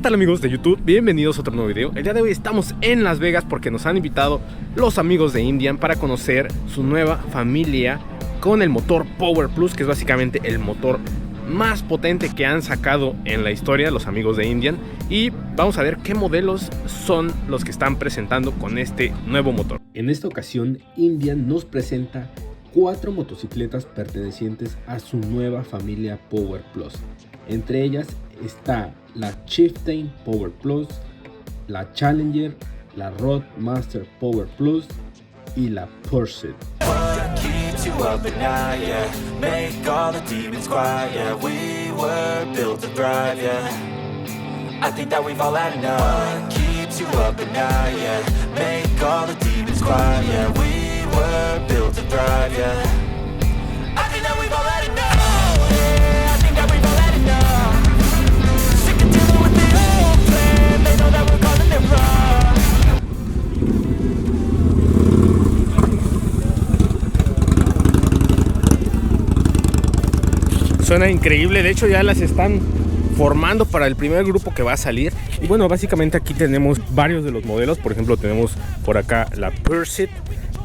tal amigos de YouTube? Bienvenidos a otro nuevo video. El día de hoy estamos en Las Vegas porque nos han invitado los amigos de Indian para conocer su nueva familia con el motor Power Plus, que es básicamente el motor más potente que han sacado en la historia los amigos de Indian. Y vamos a ver qué modelos son los que están presentando con este nuevo motor. En esta ocasión, Indian nos presenta 4 motocicletas pertenecientes a su nueva familia Power Plus. Entre ellas está la Chieftain Power Plus, la Challenger, la Roadmaster Power Plus y la Pursuit. Suena increíble, de hecho ya las están formando para el primer grupo que va a salir. Y bueno, básicamente aquí tenemos varios de los modelos. Por ejemplo, tenemos por acá la Pursuit.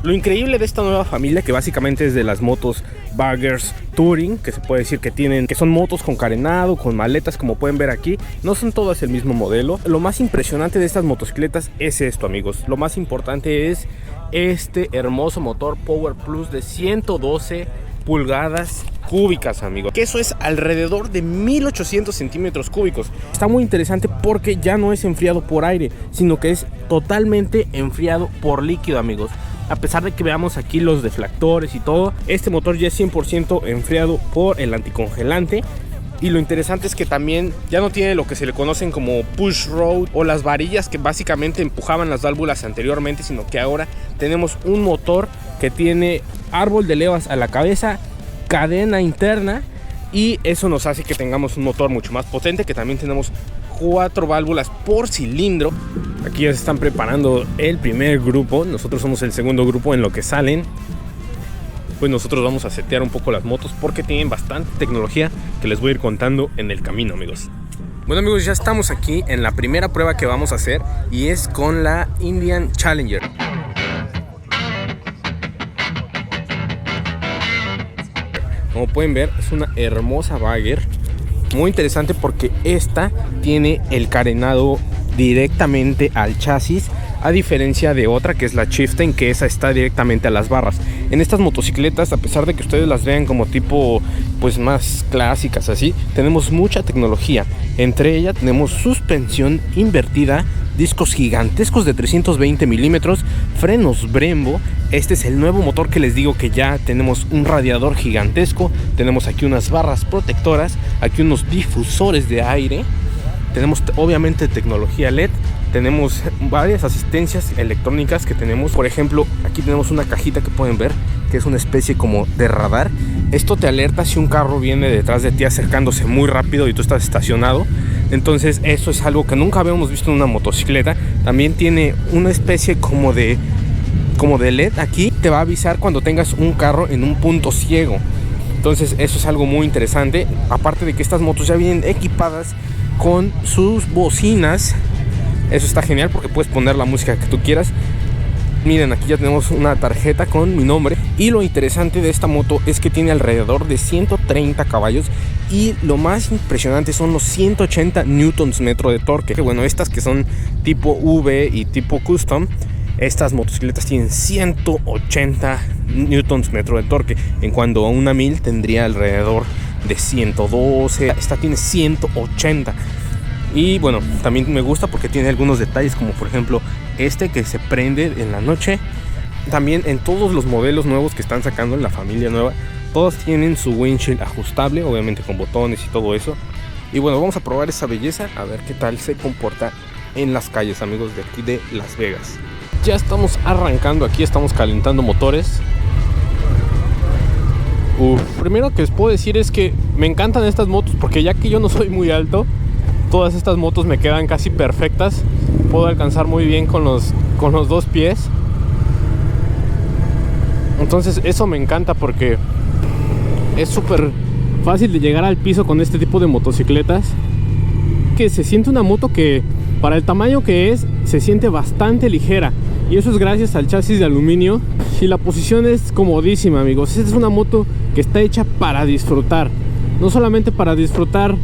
Lo increíble de esta nueva familia, que básicamente es de las motos Baggers Touring, que se puede decir que son motos con carenado, con maletas, como pueden ver aquí. No son todas el mismo modelo. Lo más impresionante de estas motocicletas es esto, amigos. Lo más importante es este hermoso motor Power Plus de 112 pulgadas cúbicas, amigos, que eso es alrededor de 1800 centímetros cúbicos. Está muy interesante porque ya no es enfriado por aire, sino que es totalmente enfriado por líquido, amigos. A pesar de que veamos aquí los deflectores y todo, este motor ya es 100% enfriado por el anticongelante. Y lo interesante es que también ya no tiene lo que se le conocen como push rod o las varillas que básicamente empujaban las válvulas anteriormente, sino que ahora tenemos un motor que tiene árbol de levas a la cabeza, cadena interna, y eso nos hace que tengamos un motor mucho más potente, que también tenemos 4 válvulas por cilindro. Aquí ya se están preparando el primer grupo, nosotros somos el segundo grupo en lo que salen. Pues nosotros vamos a setear un poco las motos porque tienen bastante tecnología que les voy a ir contando en el camino, amigos. Bueno, amigos, ya estamos aquí en la primera prueba que vamos a hacer, y es con la Indian Challenger. Como pueden ver, es una hermosa bagger, muy interesante porque esta tiene el carenado directamente al chasis, a diferencia de otra que es la Chieftain, que esa está directamente a las barras. En estas motocicletas, a pesar de que ustedes las vean como tipo pues más clásicas así, tenemos mucha tecnología. Entre ellas tenemos suspensión invertida, discos gigantescos de 320 milímetros, frenos Brembo. Este es el nuevo motor que les digo que ya tenemos un radiador gigantesco. Tenemos aquí unas barras protectoras, aquí unos difusores de aire. Tenemos obviamente tecnología LED. Tenemos varias asistencias electrónicas que tenemos. Por ejemplo, aquí tenemos una cajita que pueden ver, que es una especie como de radar. Esto te alerta si un carro viene detrás de ti acercándose muy rápido y tú estás estacionado. Entonces eso es algo que nunca habíamos visto en una motocicleta. También tiene una especie como de LED aquí. Te va a avisar cuando tengas un carro en un punto ciego. Entonces eso es algo muy interesante. Aparte de que estas motos ya vienen equipadas con sus bocinas. Eso está genial porque puedes poner la música que tú quieras. Miren, aquí ya tenemos una tarjeta con mi nombre. Y lo interesante de esta moto es que tiene alrededor de 130 caballos. Y lo más impresionante son los 180 newtons metro de torque. Que bueno, estas que son tipo V y tipo Custom, estas motocicletas tienen 180 newtons metro de torque. En cuanto a una 1000 tendría alrededor de 112. Esta tiene 180. Y bueno, también me gusta porque tiene algunos detalles, como por ejemplo este que se prende en la noche. También en todos los modelos nuevos que están sacando en la familia nueva, todos tienen su windshield ajustable, obviamente con botones y todo eso. Y bueno, vamos a probar esa belleza, a ver qué tal se comporta en las calles, amigos, de aquí de Las Vegas. Ya estamos arrancando aquí, estamos calentando motores. Primero que les puedo decir es que me encantan estas motos porque ya que yo no soy muy alto, todas estas motos me quedan casi perfectas. Puedo alcanzar muy bien con los 2 pies. Entonces eso me encanta porque es súper fácil de llegar al piso con este tipo de motocicletas. que se siente una moto que para el tamaño que es, se siente bastante ligera. Y eso es gracias al chasis de aluminio. Y la posición es comodísima, amigos. Esta es una moto que está hecha para disfrutar. No solamente para disfrutar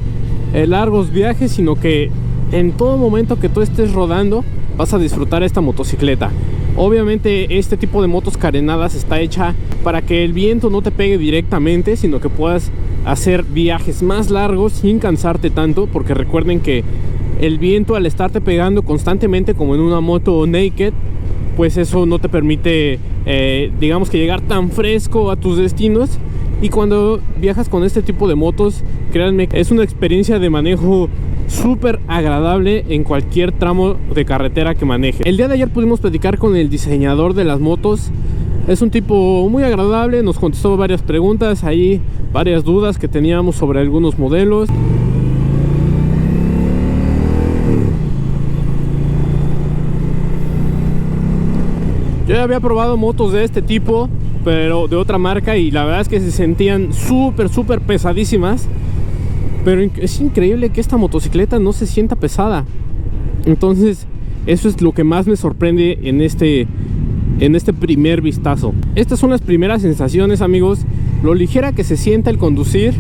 largos viajes, sino que en todo momento que tú estés rodando vas a disfrutar esta motocicleta. Obviamente este tipo de motos carenadas está hecha para que el viento no te pegue directamente, sino que puedas hacer viajes más largos sin cansarte tanto, porque recuerden que el viento, al estarte pegando constantemente como en una moto naked, pues eso no te permite digamos que llegar tan fresco a tus destinos. Y cuando viajas con este tipo de motos, créanme, es una experiencia de manejo súper agradable en cualquier tramo de carretera que maneje. El día de ayer pudimos platicar con el diseñador de las motos. Es un tipo muy agradable, nos contestó varias preguntas, ahí varias dudas que teníamos sobre algunos modelos. Yo ya había probado motos de este tipo, pero de otra marca, y la verdad es que se sentían súper pesadísimas. Pero es increíble que esta motocicleta no se sienta pesada. Entonces eso es lo que más me sorprende en este primer vistazo. Estas son las primeras sensaciones, amigos. Lo ligera que se sienta el conducir.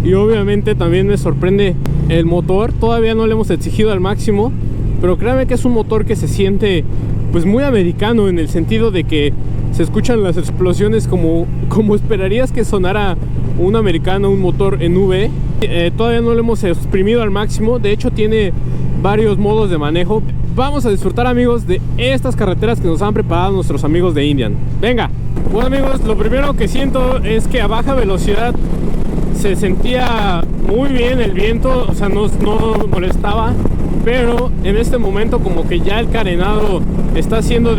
Y obviamente también me sorprende el motor. Todavía no le hemos exigido al máximo, pero créanme que es un motor que se siente pues muy americano, en el sentido de que se escuchan las explosiones como esperarías que sonara un americano, un motor en V. Todavía no lo hemos exprimido al máximo. De hecho tiene varios modos de manejo. Vamos a disfrutar, amigos, de estas carreteras que nos han preparado nuestros amigos de Indian. Venga. Bueno, amigos, lo primero que siento es que a baja velocidad se sentía muy bien el viento, o sea, no molestaba. Pero en este momento como que ya el carenado está haciendo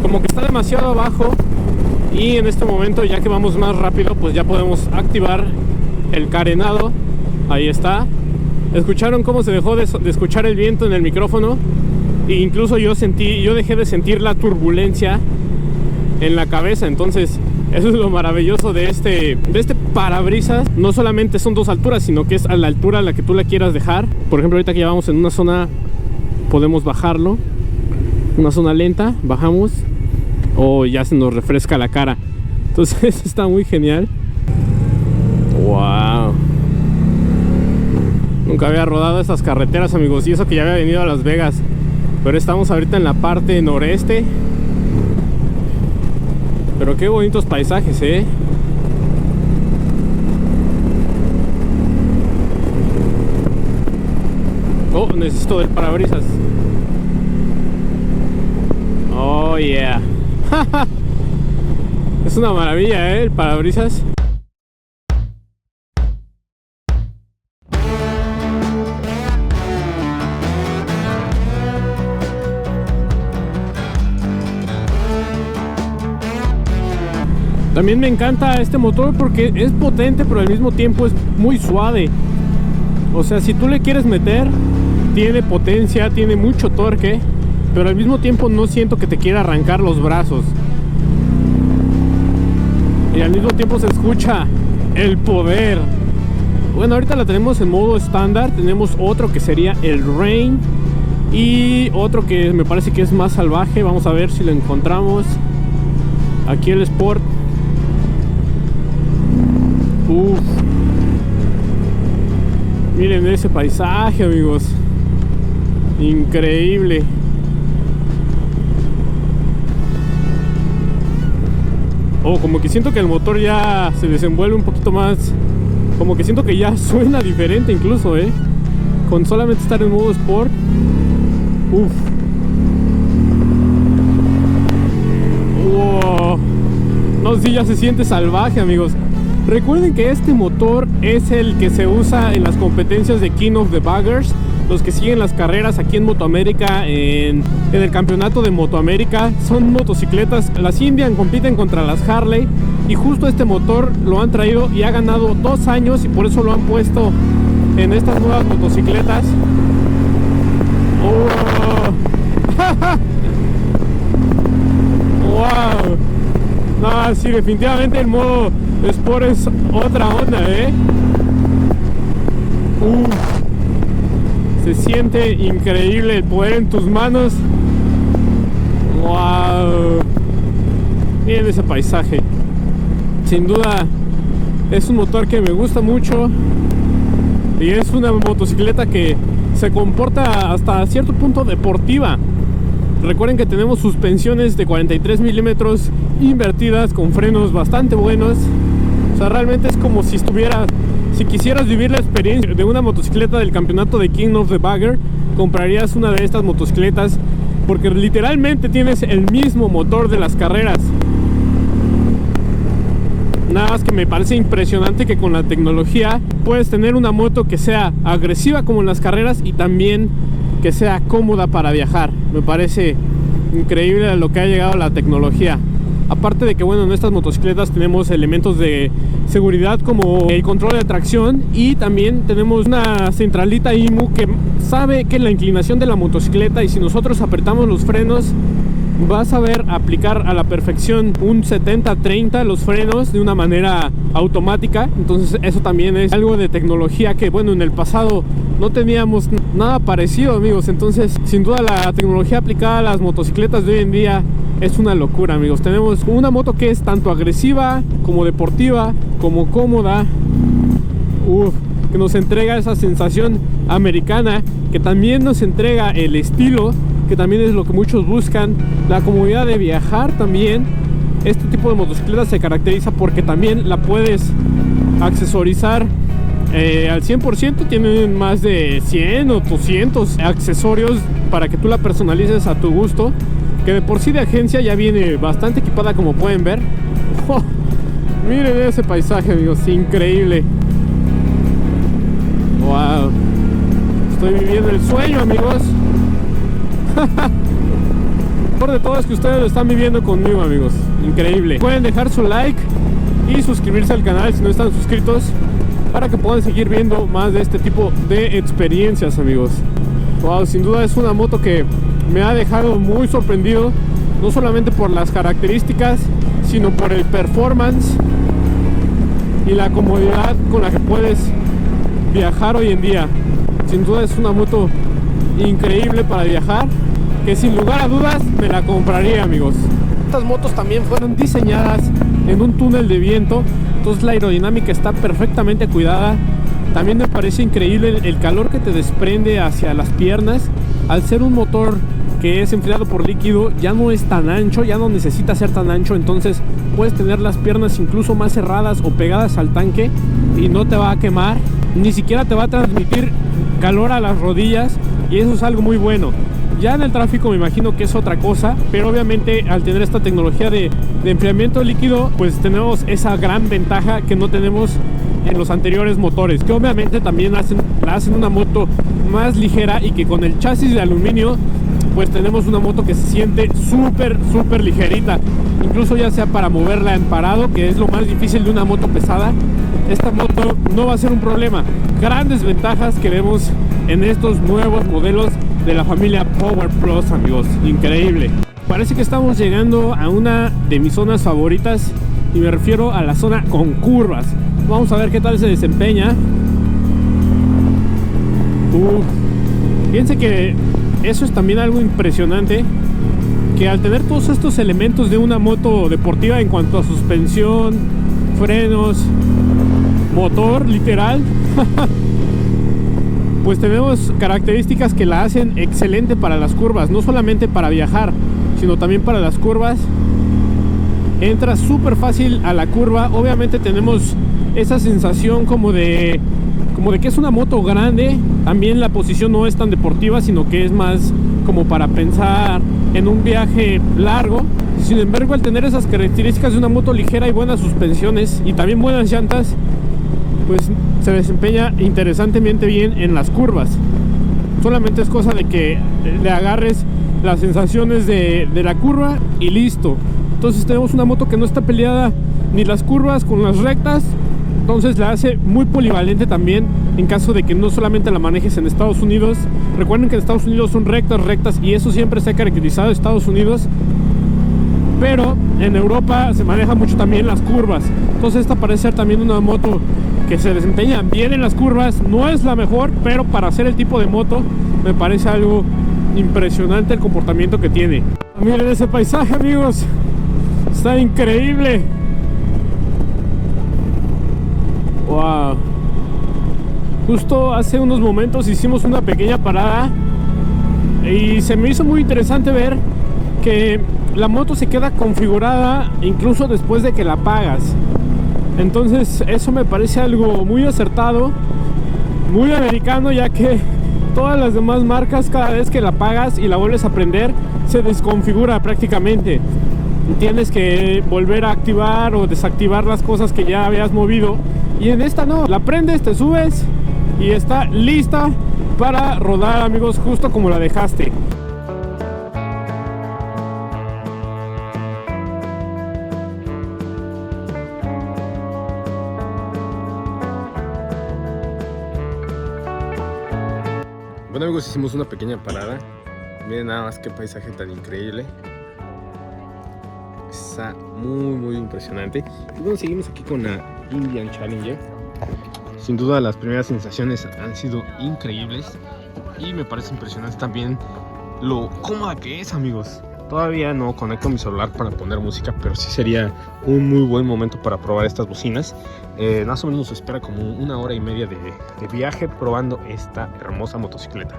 como que está demasiado abajo. Y en este momento, ya que vamos más rápido, pues ya podemos activar el carenado. Ahí está. ¿Escucharon cómo se dejó de escuchar el viento en el micrófono? E incluso yo dejé de sentir la turbulencia en la cabeza. Entonces eso es lo maravilloso de este parabrisas. No solamente son dos alturas, sino que es a la altura a la que tú la quieras dejar. Por ejemplo, ahorita que ya vamos en una zona, podemos bajarlo. Una zona lenta, bajamos. O ya se nos refresca la cara. Entonces está muy genial. Wow. Nunca había rodado estas carreteras, amigos. Y eso que ya había venido a Las Vegas. Pero estamos ahorita en la parte noreste. Pero qué bonitos paisajes, Oh, necesito del parabrisas. Oh, yeah. Es una maravilla, el parabrisas. También me encanta este motor porque es potente, pero al mismo tiempo es muy suave. O sea, si tú le quieres meter, tiene potencia, tiene mucho torque, pero al mismo tiempo no siento que te quiera arrancar los brazos. Y al mismo tiempo se escucha el poder. Bueno, ahorita la tenemos en modo estándar. Tenemos otro que sería el Rain y otro que me parece que es más salvaje. Vamos a ver si lo encontramos. Aquí el Sport. Uf. Miren ese paisaje, amigos. Increíble. Oh, como que siento que el motor ya se desenvuelve un poquito más. Como que siento que ya suena diferente incluso, con solamente estar en modo Sport. Uf. Wow. No, sí, ya se siente salvaje, amigos. Recuerden que este motor es el que se usa en las competencias de King of the Baggers. Los que siguen las carreras aquí en Motoamérica, en el campeonato de Motoamérica, son motocicletas. Las Indian compiten contra las Harley y justo este motor lo han traído y ha ganado 2 años, y por eso lo han puesto en estas nuevas motocicletas. Oh. Wow. No, sí, definitivamente el modo Sport es otra onda, Se siente increíble el poder en tus manos. ¡Wow! Miren ese paisaje. Sin duda es un motor que me gusta mucho. Y es una motocicleta que se comporta hasta cierto punto deportiva. Recuerden que tenemos suspensiones de 43 milímetros invertidas con frenos bastante buenos. O sea, realmente es como si quisieras vivir la experiencia de una motocicleta del campeonato de King of the Bagger, comprarías una de estas motocicletas, porque literalmente tienes el mismo motor de las carreras. Nada más que me parece impresionante que con la tecnología puedes tener una moto que sea agresiva como en las carreras y también que sea cómoda para viajar. Me parece increíble a lo que ha llegado la tecnología. Aparte de que, bueno, en estas motocicletas tenemos elementos de seguridad como el control de tracción, y también tenemos una centralita IMU que sabe que la inclinación de la motocicleta, y si nosotros apretamos los frenos, va a saber aplicar a la perfección un 70-30 los frenos de una manera automática. Entonces eso también es algo de tecnología que, bueno, en el pasado no teníamos nada parecido, amigos. Entonces, sin duda, la tecnología aplicada a las motocicletas de hoy en día es una locura, amigos. Tenemos una moto que es tanto agresiva como deportiva, como cómoda, que nos entrega esa sensación americana, que también nos entrega el estilo, que también es lo que muchos buscan, la comodidad de viajar también. Este tipo de motocicleta se caracteriza porque también la puedes accesorizar al 100%. Tienen más de 100 o 200 accesorios para que tú la personalices a tu gusto, que de por sí de agencia ya viene bastante equipada, como pueden ver. ¡Oh! Miren ese paisaje, amigos, increíble. Wow, estoy viviendo el sueño, amigos. Lo mejor de todo es que ustedes lo están viviendo conmigo, amigos. Increíble. Pueden dejar su like y suscribirse al canal si no están suscritos, para que puedan seguir viendo más de este tipo de experiencias, amigos. Wow, sin duda es una moto que me ha dejado muy sorprendido, no solamente por las características, sino por el performance y la comodidad con la que puedes viajar hoy en día. Sin duda es una moto increíble para viajar, que sin lugar a dudas me la compraría, amigos. Estas motos también fueron diseñadas en un túnel de viento, entonces la aerodinámica está perfectamente cuidada. También me parece increíble el calor que te desprende hacia las piernas. Al ser un motor que es enfriado por líquido, ya no es tan ancho, ya no necesita ser tan ancho, entonces puedes tener las piernas incluso más cerradas o pegadas al tanque y no te va a quemar, ni siquiera te va a transmitir calor a las rodillas, y eso es algo muy bueno. Ya en el tráfico me imagino que es otra cosa, pero obviamente al tener esta tecnología de enfriamiento líquido, pues tenemos esa gran ventaja que no tenemos en los anteriores motores, que obviamente también la hacen una moto más ligera, y que con el chasis de aluminio pues tenemos una moto que se siente súper ligerita, incluso ya sea para moverla en parado, que es lo más difícil de una moto pesada. Esta moto no va a ser un problema. Grandes ventajas que vemos en estos nuevos modelos de la familia Power Plus, amigos. Increíble. Parece que estamos llegando a una de mis zonas favoritas, y me refiero a la zona con curvas. Vamos a ver qué tal se desempeña. Fíjense que eso es también algo impresionante, que al tener todos estos elementos de una moto deportiva en cuanto a suspensión, frenos, motor, literal, pues tenemos características que la hacen excelente para las curvas, no solamente para viajar, sino también para las curvas. Entra súper fácil a la curva. Obviamente tenemos esa sensación como de que es una moto grande. También la posición no es tan deportiva, sino que es más como para pensar en un viaje largo. Sin embargo, al tener esas características de una moto ligera y buenas suspensiones y también buenas llantas, pues se desempeña interesantemente bien en las curvas. Solamente es cosa de que le agarres las sensaciones de la curva y listo. Entonces tenemos una moto que no está peleada ni las curvas con las rectas, entonces la hace muy polivalente también en caso de que no solamente la manejes en Estados Unidos. Recuerden que en Estados Unidos son rectas, y eso siempre se ha caracterizado en Estados Unidos. pero en Europa se maneja mucho también las curvas. Entonces esta parece ser también una moto que se desempeña bien en las curvas. No es la mejor, pero para hacer el tipo de moto me parece algo impresionante el comportamiento que tiene. Miren ese paisaje, amigos, está increíble. Wow. Justo hace unos momentos hicimos una pequeña parada y se me hizo muy interesante ver que la moto se queda configurada incluso después de que la apagas. Entonces eso me parece algo muy acertado, muy americano, ya que todas las demás marcas, cada vez que la apagas y la vuelves a prender, se desconfigura prácticamente. Tienes que volver a activar o desactivar las cosas que ya habías movido, y en esta no, la prendes, te subes y está lista para rodar, amigos, justo como la dejaste. Bueno, amigos, hicimos una pequeña parada. Miren nada más qué paisaje tan increíble. Está muy impresionante. Y bueno, seguimos aquí con la Indian Challenger. Sin duda las primeras sensaciones han sido increíbles y me parece impresionante también lo cómoda que es, amigos. Todavía no conecto mi celular para poner música, pero sí sería un muy buen momento para probar estas bocinas. Más o menos nos espera como 1 hora y media de viaje probando esta hermosa motocicleta.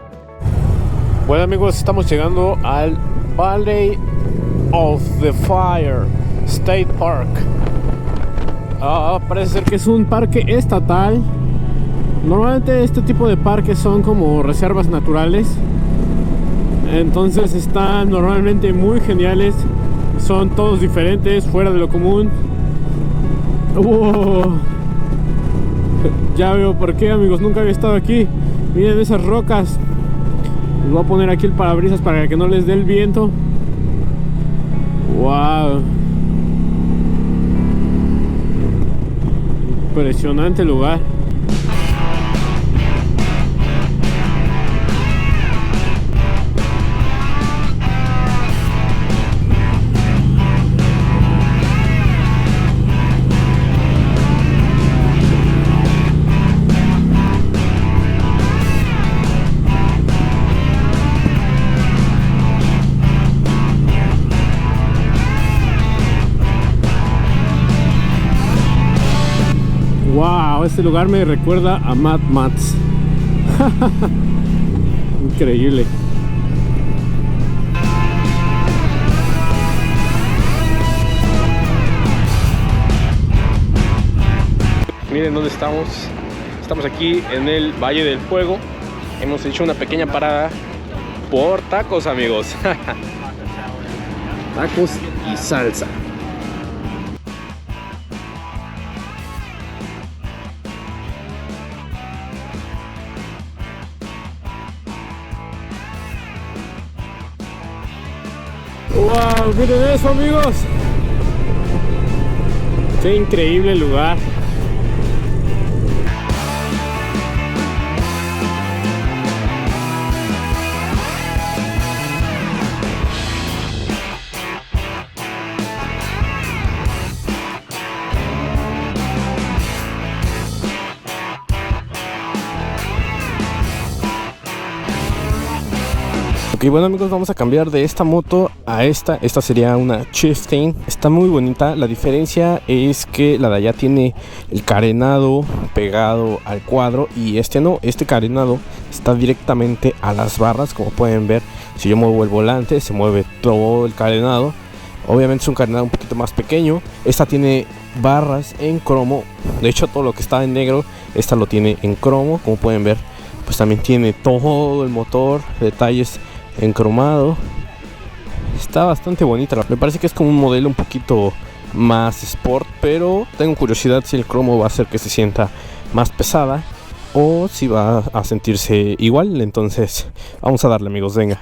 Bueno, amigos, estamos llegando al Valley of the Fire State Park. Parece ser que es un parque estatal. Normalmente este tipo de parques son como reservas naturales, entonces están normalmente muy geniales. Son todos diferentes, fuera de lo común. Ya veo por qué, amigos, nunca había estado aquí. Miren esas rocas. Les voy a poner aquí el parabrisas para que no les dé el viento. Wow. Impresionante lugar. Wow, este lugar me recuerda a Mad Max. Increíble. Miren dónde estamos. Estamos aquí en el Valle del Fuego. Hemos hecho una pequeña parada por tacos, amigos. Tacos y salsa. Wow, miren eso, amigos. Qué increíble lugar. Ok, bueno, amigos, vamos a cambiar de esta moto a esta. Esta sería una Chieftain. Está muy bonita. La diferencia es que la de allá tiene el carenado pegado al cuadro y este no. Este carenado está directamente a las barras. Como pueden ver, si yo muevo el volante, se mueve todo el carenado. Obviamente es un carenado un poquito más pequeño. Esta tiene barras en cromo. De hecho, todo lo que está en negro, esta lo tiene en cromo. Como pueden ver, pues también tiene todo el motor, detalles en cromado. Está bastante bonita. Me parece que es como un modelo un poquito más sport, pero tengo curiosidad si el cromo va a hacer que se sienta más pesada o si va a sentirse igual. Entonces vamos a darle, amigos, venga.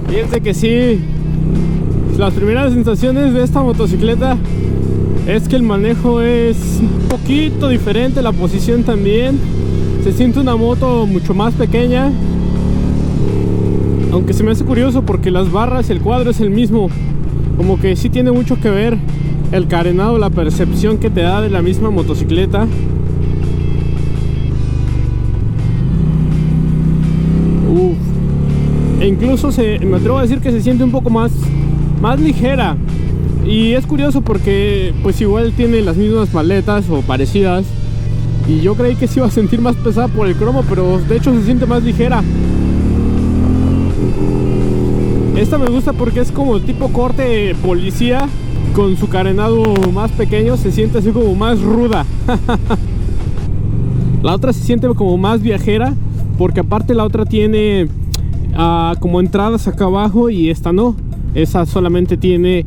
Fíjense que sí Las primeras sensaciones de esta motocicleta es que el manejo es un poquito diferente, la posición también. Se siente una moto mucho más pequeña, aunque se me hace curioso porque las barras y el cuadro es el mismo. Como que sí tiene mucho que ver el carenado, la percepción que te da de la misma motocicleta. E incluso me atrevo a decir que se siente un poco más ligera. Y es curioso porque pues igual tiene las mismas maletas o parecidas, y yo creí que se iba a sentir más pesada por el cromo, pero de hecho se siente más ligera. Esta me gusta porque es como tipo corte policía, con su carenado más pequeño, se siente así como más ruda. La otra se siente como más viajera, porque aparte la otra tiene como entradas acá abajo y esta no. Esa solamente tiene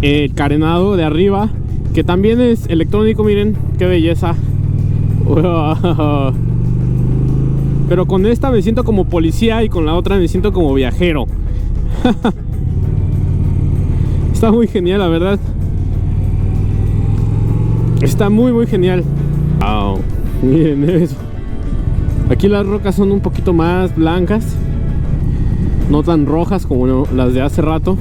el carenado de arriba, que también es electrónico. Miren qué belleza. Pero con esta me siento como policía y con la otra me siento como viajero. Está muy genial, la verdad. Está muy genial. Wow, miren eso. Aquí las rocas son un poquito más blancas, no tan rojas como las de hace rato.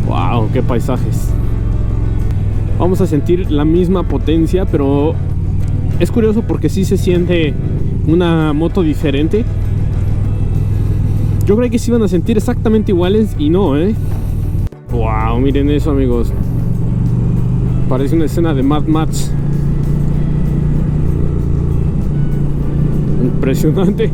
Wow, qué paisajes. Vamos a sentir la misma potencia, pero es curioso porque sí se siente una moto diferente. Yo creí que se iban a sentir exactamente iguales y no, Wow, miren eso, amigos. Parece una escena de Mad Max. Impresionante.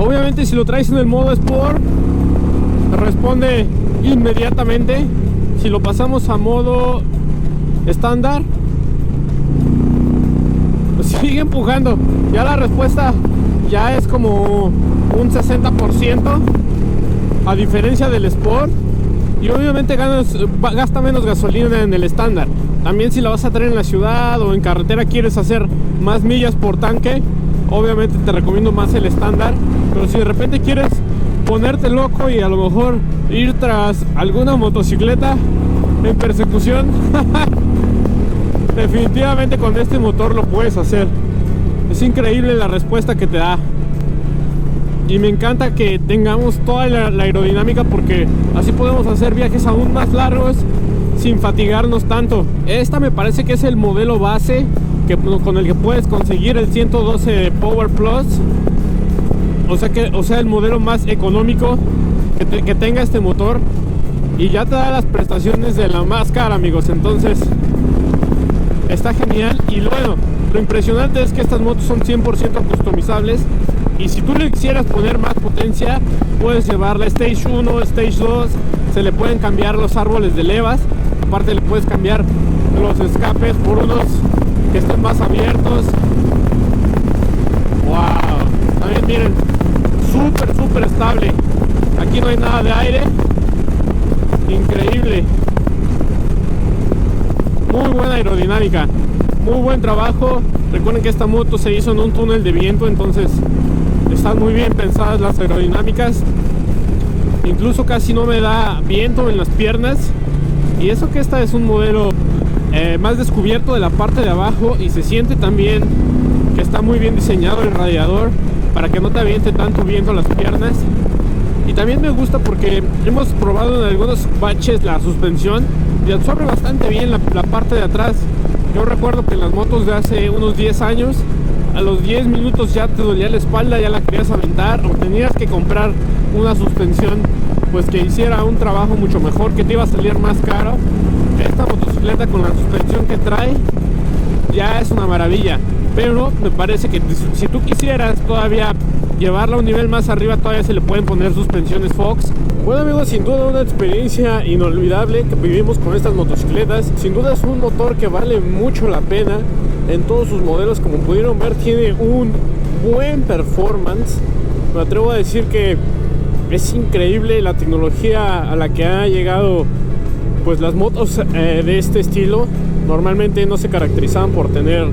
Obviamente si lo traes en el modo Sport responde inmediatamente. Si lo pasamos a modo estándar, pues sigue empujando. Ya la respuesta ya es como un 60%, a diferencia del Sport. Y obviamente gasta menos gasolina en el estándar. También si la vas a traer en la ciudad o en carretera, quieres hacer más millas por tanque, obviamente te recomiendo más el estándar. Pero si de repente quieres ponerte loco y a lo mejor ir tras alguna motocicleta en persecución, definitivamente con este motor lo puedes hacer. Es increíble la respuesta que te da. Y me encanta que tengamos toda la aerodinámica, porque así podemos hacer viajes aún más largos sin fatigarnos tanto. Esta me parece que es el modelo base con el que puedes conseguir el 112 Power Plus. O sea, el modelo más económico que tenga este motor, y ya te da las prestaciones de la más cara, amigos. Entonces está genial. Y bueno, lo impresionante es que estas motos son 100% customizables, y si tú le quisieras poner más potencia, puedes llevarla Stage 1, Stage 2, se le pueden cambiar los árboles de levas, aparte le puedes cambiar los escapes por unos que estén más abiertos. Wow, también miren, súper estable. Aquí no hay nada de aire. Increíble. Muy buena aerodinámica, muy buen trabajo. Recuerden que esta moto se hizo en un túnel de viento, entonces están muy bien pensadas las aerodinámicas. Incluso casi no me da viento en las piernas. Y eso que esta es un modelo más descubierto de la parte de abajo, y se siente también que está muy bien diseñado el radiador para que no te aviente tanto viento en las piernas. Y también me gusta porque hemos probado en algunos baches la suspensión y absorbe bastante bien la parte de atrás. Yo recuerdo que en las motos de hace unos 10 años, a los 10 minutos ya te dolía la espalda, ya la querías aventar, o tenías que comprar una suspensión pues que hiciera un trabajo mucho mejor, que te iba a salir más caro. Esta motocicleta con la suspensión que trae ya es una maravilla. pero me parece que si tú quisieras todavía llevarla a un nivel más arriba, todavía se le pueden poner suspensiones Fox. Bueno amigos, sin duda una experiencia inolvidable que vivimos con estas motocicletas. Sin duda es un motor que vale mucho la pena en todos sus modelos. Como pudieron ver, tiene un buen performance. Me atrevo a decir que es increíble la tecnología a la que ha llegado pues las motos de este estilo. Normalmente no se caracterizaban por tener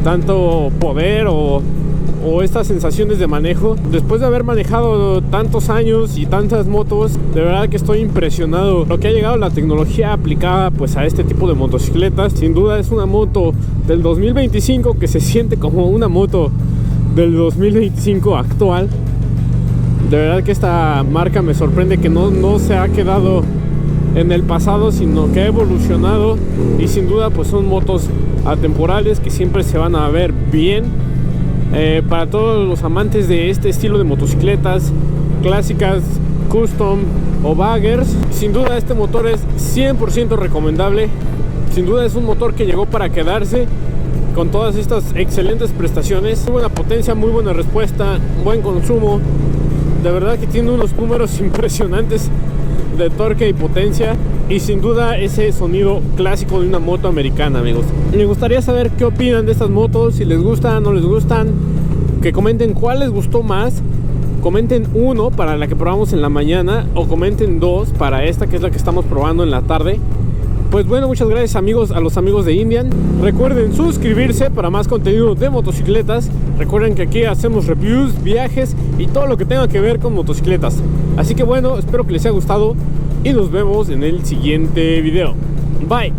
tanto poder o estas sensaciones de manejo. Después de haber manejado tantos años y tantas motos, de verdad que estoy impresionado lo que ha llegado la tecnología aplicada pues a este tipo de motocicletas. Sin duda es una moto del 2025 que se siente como una moto del 2025 actual. De verdad que esta marca me sorprende que no se ha quedado en el pasado, sino que ha evolucionado, y sin duda pues son motos atemporales que siempre se van a ver bien. Para todos los amantes de este estilo de motocicletas clásicas, custom o baggers, sin duda este motor es 100% recomendable. Sin duda es un motor que llegó para quedarse, con todas estas excelentes prestaciones, muy buena potencia, muy buena respuesta, buen consumo. De verdad que tiene unos números impresionantes de torque y potencia, y sin duda ese sonido clásico de una moto americana, amigos. Me gustaría saber qué opinan de estas motos, si les gustan, no les gustan, que comenten cuál les gustó más. Comenten 1 para la que probamos en la mañana, o comenten 2 para esta que es la que estamos probando en la tarde. Pues bueno, muchas gracias amigos, a los amigos de Indian. Recuerden suscribirse para más contenido de motocicletas. Recuerden que aquí hacemos reviews, viajes y todo lo que tenga que ver con motocicletas. Así que bueno, espero que les haya gustado y nos vemos en el siguiente video. Bye.